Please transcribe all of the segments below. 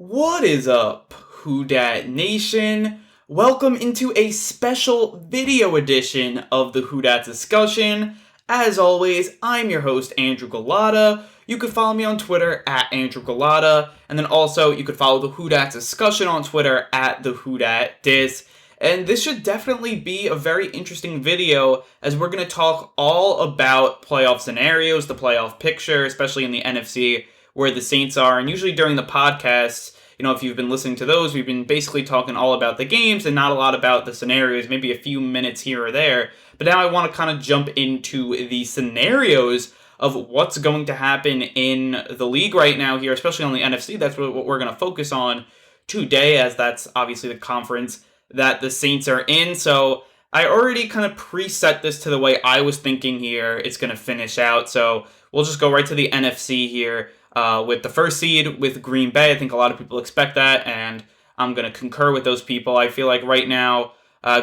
What is up, Who Dat Nation? Welcome into a special video edition of the Who Dat discussion. As always, I'm your host, Andrew Galata. You could follow me on Twitter at Andrew Galata, and then also you could follow the Who Dat discussion on Twitter at the Who Dat Dis. And this should definitely be a very interesting video as we're going to talk all about playoff scenarios, the playoff picture, especially in the NFC, where the Saints are. And usually during the podcasts, if you've been listening to those, we've been basically talking all about the games and not a lot about the scenarios, maybe a few minutes here or there. But now I want to kind of jump into the scenarios of what's going to happen in the league right now here, especially on the NFC. That's what we're going to focus on today, as that's obviously the conference that the Saints are in. So I already kind of preset this to the way I was thinking here it's going to finish out. So we'll just go right to the NFC here. With the first seed with Green Bay. I think a lot of people expect that, and I'm going to concur with those people. I feel like right now,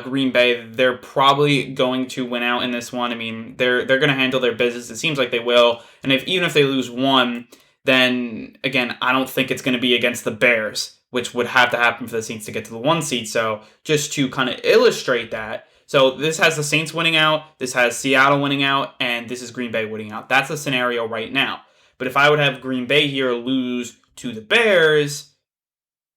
Green Bay, they're probably going to win out in this one. I mean, they're going to handle their business. It seems like they will. And even if they lose one, then, again, I don't think it's going to be against the Bears, which would have to happen for the Saints to get to the 1 seed. So just to kind of illustrate that, so this has the Saints winning out, this has Seattle winning out, and this is Green Bay winning out. That's the scenario right now. But if I would have Green Bay here lose to the Bears,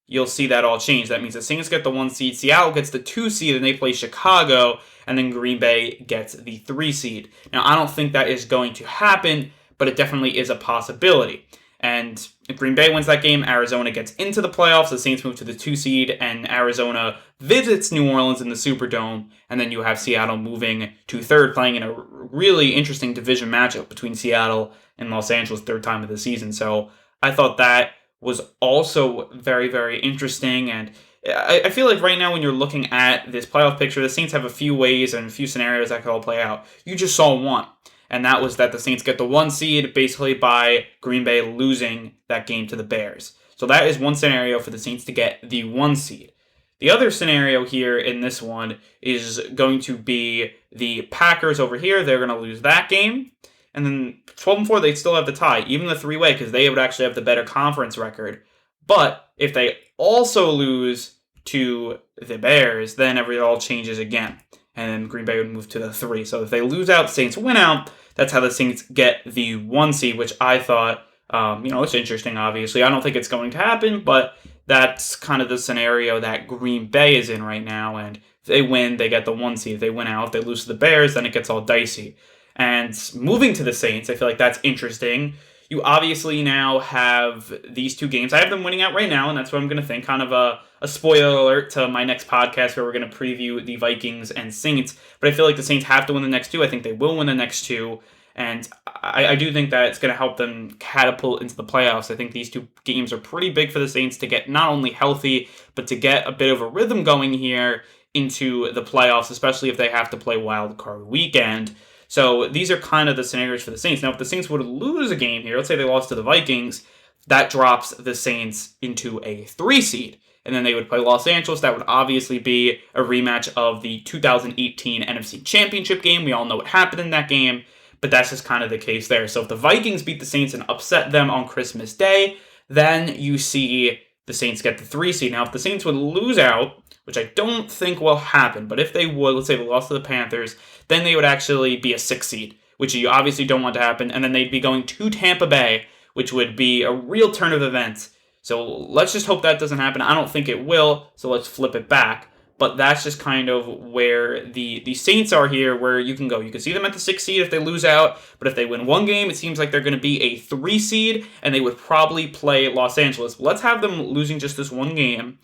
you'll see that all change. That means the Saints get the 1 seed, Seattle gets the 2 seed, and they play Chicago, and then Green Bay gets the 3 seed. Now, I don't think that is going to happen, but it definitely is a possibility. And if Green Bay wins that game, Arizona gets into the playoffs, the Saints move to the 2 seed, and Arizona visits New Orleans in the Superdome, and then you have Seattle moving to 3rd, playing in a really interesting division matchup between Seattle and Los Angeles, 3rd time of the season. So I thought that was also very, very interesting, and I feel like right now when you're looking at this playoff picture, the Saints have a few ways and a few scenarios that could all play out. You just saw one. And that was that the Saints get the 1 seed basically by Green Bay losing that game to the Bears. So that is one scenario for the Saints to get the 1 seed. The other scenario here in this one is going to be the Packers over here. They're going to lose that game. And then 12-4, they still have the tie, even the 3-way, because they would actually have the better conference record. But if they also lose to the Bears, then it all changes again. And then Green Bay would move to the 3. So if they lose out, Saints win out. That's how the Saints get the 1 seed, which I thought, it's interesting, obviously. I don't think it's going to happen, but that's kind of the scenario that Green Bay is in right now. And if they win, they get the 1 seed. If they win out, if they lose to the Bears, then it gets all dicey. And moving to the Saints, I feel like that's interesting. You obviously now have these 2 games. I have them winning out right now, and that's what I'm going to think. Kind of a spoiler alert to my next podcast where we're going to preview the Vikings and Saints. But I feel like the Saints have to win the next 2. I think they will win the next 2. And I do think that it's going to help them catapult into the playoffs. I think these 2 games are pretty big for the Saints to get not only healthy, but to get a bit of a rhythm going here into the playoffs, especially if they have to play wild card weekend. So these are kind of the scenarios for the Saints. Now, if the Saints were to lose a game here, let's say they lost to the Vikings, that drops the Saints into a 3 seed. And then they would play Los Angeles. That would obviously be a rematch of the 2018 NFC Championship game. We all know what happened in that game, but that's just kind of the case there. So if the Vikings beat the Saints and upset them on Christmas Day, then you see the Saints get the 3 seed. Now, if the Saints would lose out, which I don't think will happen, but if they would, let's say they lost to the Panthers, then they would actually be a 6 seed, which you obviously don't want to happen, and then they'd be going to Tampa Bay, which would be a real turn of events. So let's just hope that doesn't happen. I don't think it will, so let's flip it back. But that's just kind of where the Saints are here, where you can go. You can see them at the 6 seed if they lose out, but if they win 1 game, it seems like they're going to be a 3 seed, and they would probably play Los Angeles. Let's have them losing just this 1 game.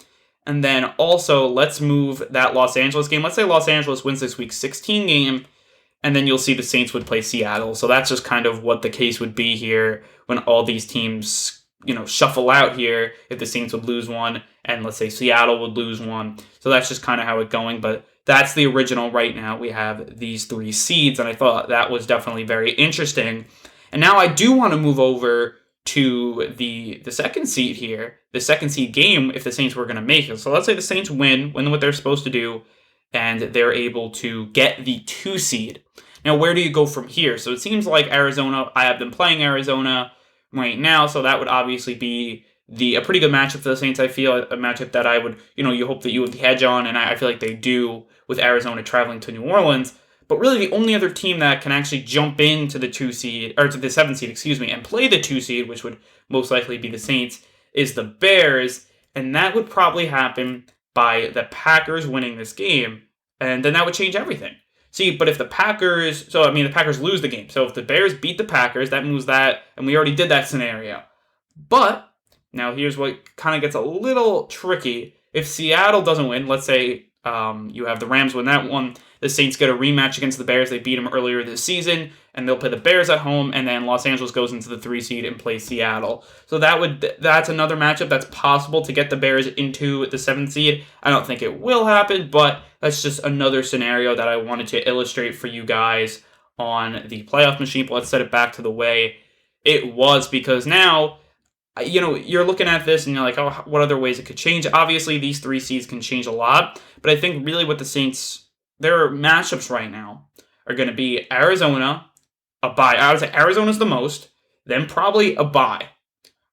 And then also, let's move that Los Angeles game. Let's say Los Angeles wins this week 16 game, and then you'll see the Saints would play Seattle. So that's just kind of what the case would be here when all these teams, shuffle out here. If the Saints would lose 1, and let's say Seattle would lose 1. So that's just kind of how it's going. But that's the original right now. We have these 3 seeds, and I thought that was definitely very interesting. And now I do want to move over to the second seed here, the second seed game, if the Saints were going to make it. So let's say the Saints win what they're supposed to do, and they're able to get the 2 seed. Now, where do you go from here? So it seems like Arizona, I have them playing Arizona right now, so that would obviously be a pretty good matchup for the Saints. I feel a matchup that I would, you hope that you would hedge on, and I feel like they do with Arizona traveling to New Orleans. But really, the only other team that can actually jump into the 2 seed, or to the 7 seed, and play the 2 seed, which would most likely be the Saints, is the Bears, and that would probably happen by the Packers winning this game, and then that would change everything. See, but if the Packers, the Packers lose the game. So if the Bears beat the Packers, that moves that, and we already did that scenario. But now here's what kind of gets a little tricky. If Seattle doesn't win, let's say you have the Rams win that one, the Saints get a rematch against the Bears. They beat them earlier this season, and they'll play the Bears at home, and then Los Angeles goes into the 3 seed and plays Seattle. So that's another matchup that's possible to get the Bears into the 7 seed. I don't think it will happen, but that's just another scenario that I wanted to illustrate for you guys on the playoff machine. But let's set it back to the way it was, because now, you're looking at this and you're like, oh, what other ways it could change? Obviously, these 3 seeds can change a lot, but I think really what the Saints, their matchups right now are going to be Arizona, a bye. I would say Arizona's the most, then probably a bye,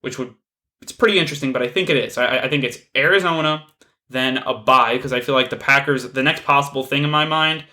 it's pretty interesting, but I think it is. I think it's Arizona, then a bye, because I feel like the Packers, the next possible thing in my mind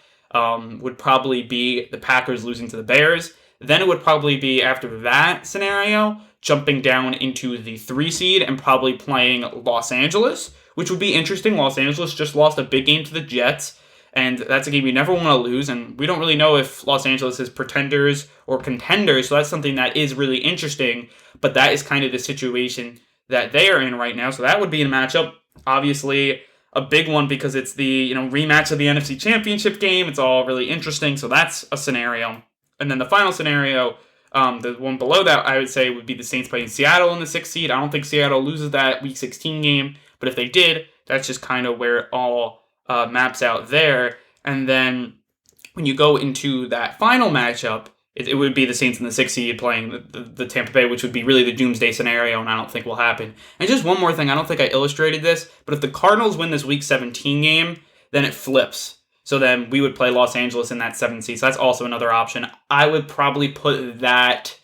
would probably be the Packers losing to the Bears. Then it would probably be, after that scenario, jumping down into the 3 seed and probably playing Los Angeles, which would be interesting. Los Angeles just lost a big game to the Jets, and that's a game you never want to lose, and we don't really know if Los Angeles is pretenders or contenders, so that's something that is really interesting, but that is kind of the situation that they are in right now, so that would be a matchup. Obviously, a big one because it's the rematch of the NFC Championship game. It's all really interesting, so that's a scenario. And then the final scenario, the one below that, I would say would be the Saints playing Seattle in the 6th seed. I don't think Seattle loses that Week 16 game, but if they did, that's just kind of where it all maps out there. And then when you go into that final matchup, it would be the Saints in the 6th seed playing the Tampa Bay, which would be really the doomsday scenario, and I don't think will happen. And just one more thing, I don't think I illustrated this, but if the Cardinals win this Week 17 game, then it flips. So then we would play Los Angeles in that 7th seed. So that's also another option. I would probably put that,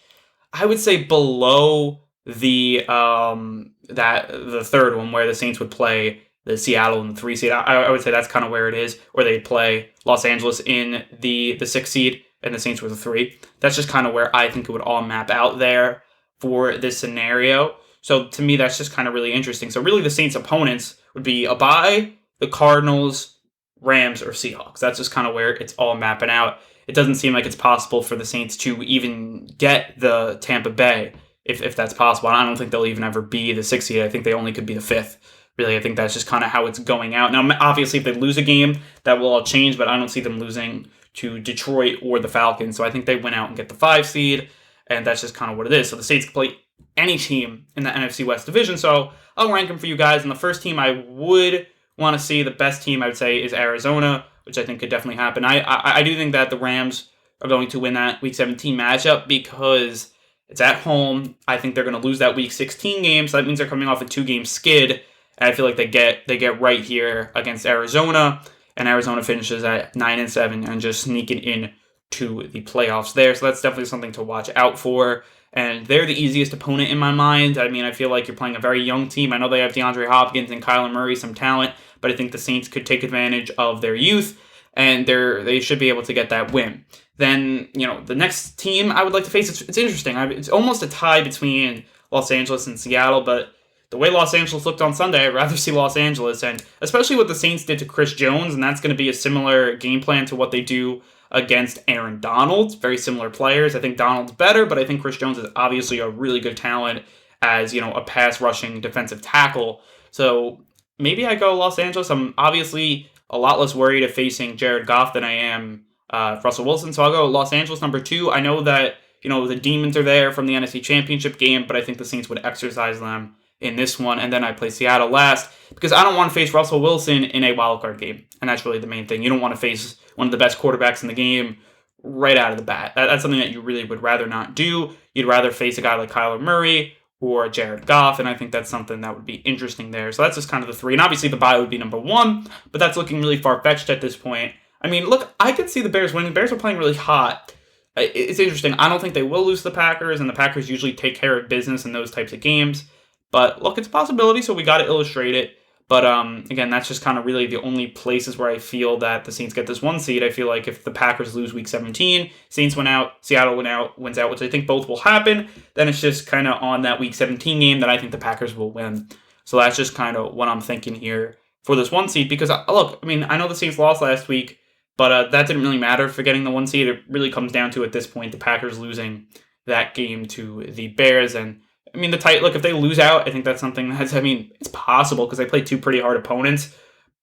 I would say, below the third one, where the Saints would play the Seattle in the 3 seed. I would say that's kind of where it is, where they'd play Los Angeles in the 6th seed and the Saints were the 3. That's just kind of where I think it would all map out there for this scenario. So to me, that's just kind of really interesting. So really the Saints' opponents would be a bye, the Cardinals, Rams, or Seahawks. That's just kind of where it's all mapping out. It doesn't seem like it's possible for the Saints to even get the Tampa Bay, if that's possible. I don't think they'll even ever be the 6th seed. I think they only could be the 5th. Really, I think that's just kind of how it's going out. Now, obviously, if they lose a game, that will all change, but I don't see them losing to Detroit or the Falcons. So I think they win out and get the 5 seed, and that's just kind of what it is. So the Saints can play any team in the NFC West division. So I'll rank them for you guys. And the first team I would want to see, the best team I would say, is Arizona, which I think could definitely happen. I do think that the Rams are going to win that Week 17 matchup because it's at home. I think they're going to lose that Week 16 game, so that means they're coming off a 2-game skid. And I feel like they get right here against Arizona, and Arizona finishes at 9-7 and just sneaking in to the playoffs there. So that's definitely something to watch out for. And they're the easiest opponent in my mind. I mean, I feel like you're playing a very young team. I know they have DeAndre Hopkins and Kyler Murray, some talent, but I think the Saints could take advantage of their youth, and they should be able to get that win. Then, the next team I would like to face, it's interesting. It's almost a tie between Los Angeles and Seattle, but the way Los Angeles looked on Sunday, I'd rather see Los Angeles, and especially what the Saints did to Chris Jones, and that's going to be a similar game plan to what they do against Aaron Donald. Very similar players. I think Donald's better, but I think Chris Jones is obviously a really good talent as, a pass-rushing defensive tackle. So maybe I go Los Angeles. I'm obviously a lot less worried of facing Jared Goff than I am Russell Wilson, so I'll go Los Angeles number 2. I know that, the Demons are there from the NFC Championship game, but I think the Saints would exercise them in this one, and then I play Seattle last, because I don't want to face Russell Wilson in a wildcard game, and that's really the main thing. You don't want to face one of the best quarterbacks in the game right out of the bat. That's something that you really would rather not do. You'd rather face a guy like Kyler Murray or Jared Goff, and I think that's something that would be interesting there. So that's just kind of the 3, and obviously the bye would be number 1, but that's looking really far-fetched at this point. I mean, look, I could see the Bears winning. The Bears are playing really hot. It's interesting. I don't think they will lose to the Packers, and the Packers usually take care of business in those types of games. But look, it's a possibility, so we got to illustrate it. But again, that's just kind of really the only places where I feel that the Saints get this 1 seed. I feel like if the Packers lose Week 17, Saints win out, Seattle wins out, which I think both will happen. Then it's just kind of on that Week 17 game that I think the Packers will win. So that's just kind of what I'm thinking here for this 1 seed. Because look, I mean, I know the Saints lost last week, but that didn't really matter for getting the 1 seed. It really comes down to, at this point, the Packers losing that game to the Bears. And I mean, look, if they lose out, I think that's something it's possible because they played two pretty hard opponents,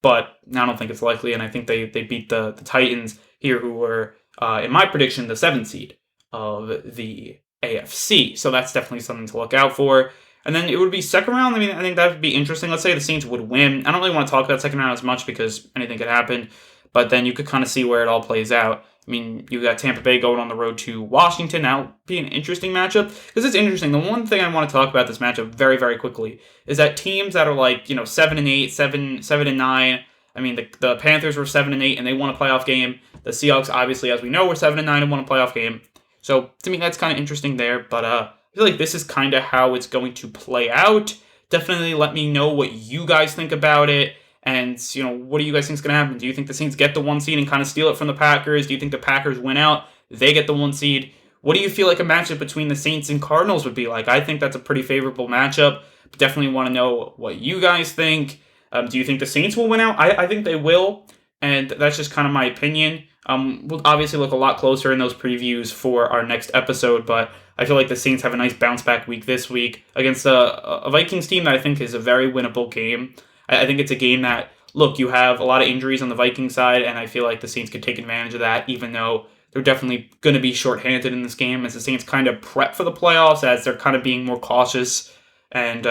but I don't think it's likely. And I think they beat the Titans here, who were, in my prediction, the 7th seed of the AFC. So that's definitely something to look out for. And then it would be second round. I mean, I think that would be interesting. Let's say the Saints would win. I don't really want to talk about second round as much because anything could happen, but then you could kind of see where it all plays out. I mean, you got Tampa Bay going on the road to Washington. That would be an interesting matchup because it's interesting. The one thing I want to talk about this matchup very, very quickly is that teams that are like 7-8, 7-9. I mean, the Panthers were 7-8 and they won a playoff game. The Seahawks, obviously, as we know, were 7-9 and won a playoff game. So to me, that's kind of interesting there. But I feel like this is kind of how it's going to play out. Definitely let me know what you guys think about it. And, what do you guys think is going to happen? Do you think the Saints get the 1 seed and kind of steal it from the Packers? Do you think the Packers win out? They get the 1 seed? What do you feel like a matchup between the Saints and Cardinals would be like? I think that's a pretty favorable matchup. But definitely want to know what you guys think. Do you think the Saints will win out? I think they will. And that's just kind of my opinion. We'll obviously look a lot closer in those previews for our next episode. But I feel like the Saints have a nice bounce back week this week against a Vikings team that I think is a very winnable game. I think it's a game that, look, you have a lot of injuries on the Viking side, and I feel like the Saints could take advantage of that, even though they're definitely going to be shorthanded in this game as the Saints kind of prep for the playoffs, as they're kind of being more cautious. And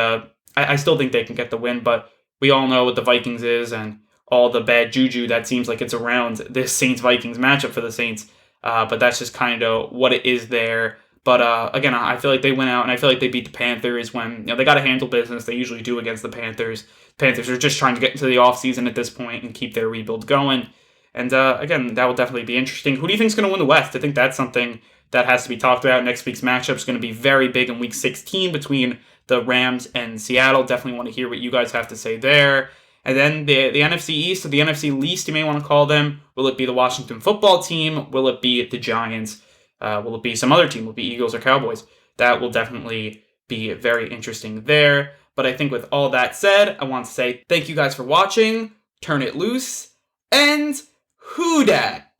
I still think they can get the win, but we all know what the Vikings is and all the bad juju that seems like it's around this Saints-Vikings matchup for the Saints. But that's just kind of what it is there. But again, I feel like they went out, and I feel like they beat the Panthers when they got to handle business. They usually do against the Panthers. Panthers are just trying to get into the offseason at this point and keep their rebuild going. And again, that will definitely be interesting. Who do you think is going to win the West? I think that's something that has to be talked about. Next week's matchup is going to be very big in Week 16 between the Rams and Seattle. Definitely want to hear what you guys have to say there. And then the NFC East, or the NFC least, you may want to call them. Will it be the Washington football team? Will it be the Giants? Will it be some other team? Will it be Eagles or Cowboys? That will definitely be very interesting there. But I think with all that said, I want to say thank you guys for watching. Turn it loose. And who dat?